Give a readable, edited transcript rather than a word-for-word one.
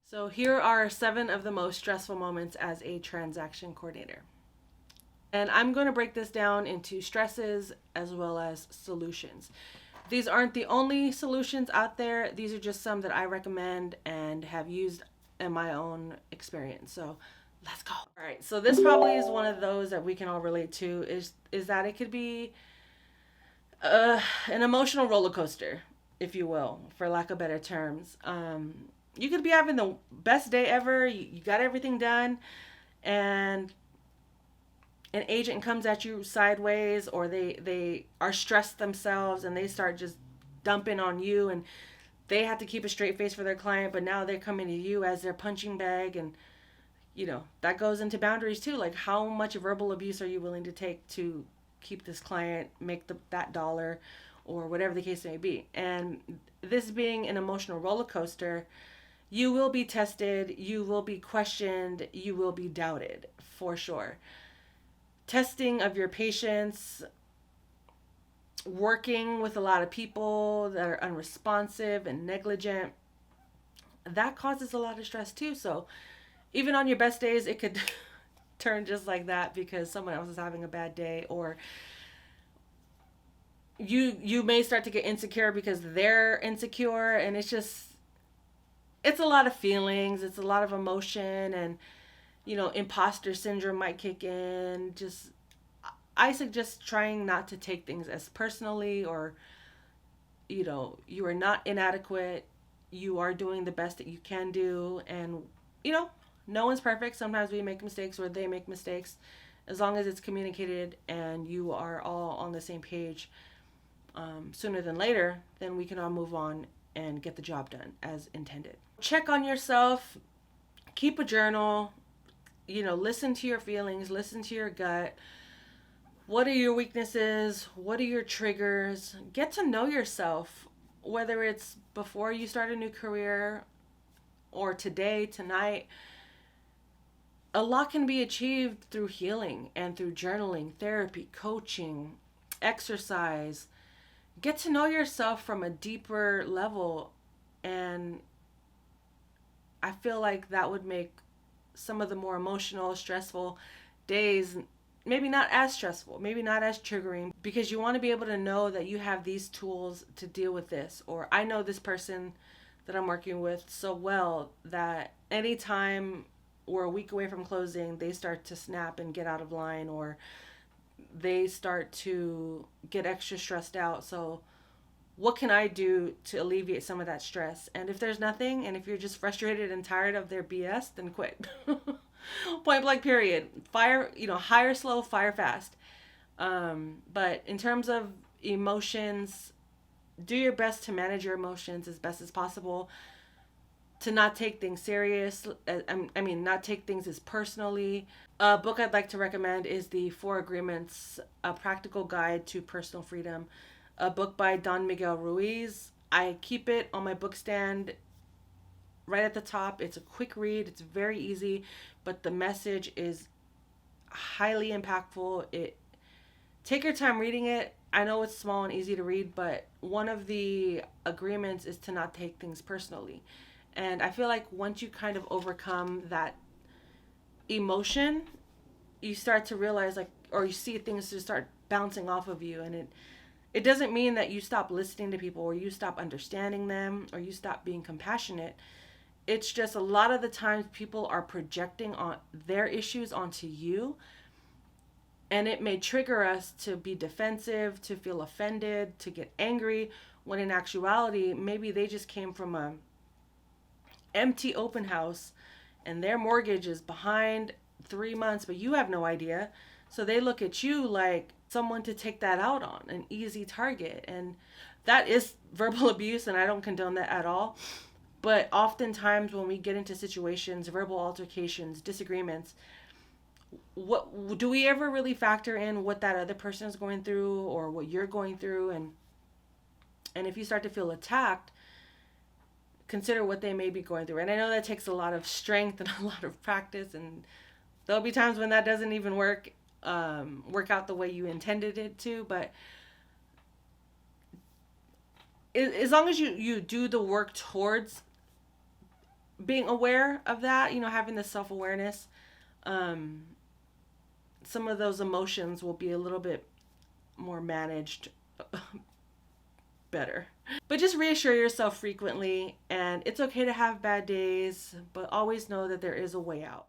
So here are 7 of the most stressful moments as a transaction coordinator. And I'm going to break this down into stresses as well as solutions. These aren't the only solutions out there. These are just some that I recommend and have used in my own experience. So let's go. All right. So this probably is one of those that we can all relate to is that it could be an emotional roller coaster, if you will, for lack of better terms. You could be having the best day ever. You got everything done, and an agent comes at you sideways, or they are stressed themselves and they start just dumping on you, and they have to keep a straight face for their client, but now they're coming to you as their punching bag. And that goes into boundaries too. Like, how much verbal abuse are you willing to take to keep this client, make that dollar, or whatever the case may be? And this being an emotional roller coaster, you will be tested, you will be questioned, you will be doubted, for sure. Testing of your patience, working with a lot of people that are unresponsive and negligent, that causes a lot of stress too. So even on your best days, it could turn just like that because someone else is having a bad day, or you may start to get insecure because they're insecure. And it's a lot of feelings, it's a lot of emotion, and imposter syndrome might kick in. Just, I suggest trying not to take things as personally, or you are not inadequate. You are doing the best that you can do, and no one's perfect. Sometimes we make mistakes or they make mistakes. As long as it's communicated and you are all on the same page, sooner than later, then we can all move on and get the job done as intended. Check on yourself, keep a journal, listen to your feelings, listen to your gut. What are your weaknesses? What are your triggers? Get to know yourself, whether it's before you start a new career or today, tonight. A lot can be achieved through healing and through journaling, therapy, coaching, exercise. Get to know yourself from a deeper level, and I feel like that would make some of the more emotional, stressful days maybe not as stressful, maybe not as triggering, because you want to be able to know that you have these tools to deal with this. Or I know this person that I'm working with so well that anytime we're a week away from closing, they start to snap and get out of line, or they start to get extra stressed out. So what can I do to alleviate some of that stress? And if there's nothing, and if you're just frustrated and tired of their BS, then quit. Point blank, period. Fire, hire slow, fire fast. But in terms of emotions, do your best to manage your emotions as best as possible, to not take things serious. Not take things as personally. A book I'd like to recommend is The Four Agreements, A Practical Guide to Personal Freedom, a book by Don Miguel Ruiz. I keep it on my book stand right at the top. It's a quick read, it's very easy, but the message is highly impactful. Take your time reading it. I know it's small and easy to read, but one of the agreements is to not take things personally. And I feel like once you kind of overcome that emotion, you start to realize, or you see things just start bouncing off of you. And it doesn't mean that you stop listening to people, or you stop understanding them, or you stop being compassionate. It's just a lot of the times people are projecting on their issues onto you, and it may trigger us to be defensive, to feel offended, to get angry, when in actuality, maybe they just came from a empty open house and their mortgage is behind 3 months, but you have no idea. So they look at you like someone to take that out on, an easy target. And that is verbal abuse, and I don't condone that at all. But oftentimes when we get into situations, verbal altercations, disagreements, what do we ever really factor in what that other person is going through, or what you're going through? And if you start to feel attacked, consider what they may be going through. And I know that takes a lot of strength and a lot of practice, and there'll be times when that doesn't even work out the way you intended it to. But as long as you do the work towards being aware of that, having the self-awareness, some of those emotions will be a little bit more managed better. But just reassure yourself frequently, and it's okay to have bad days, but always know that there is a way out.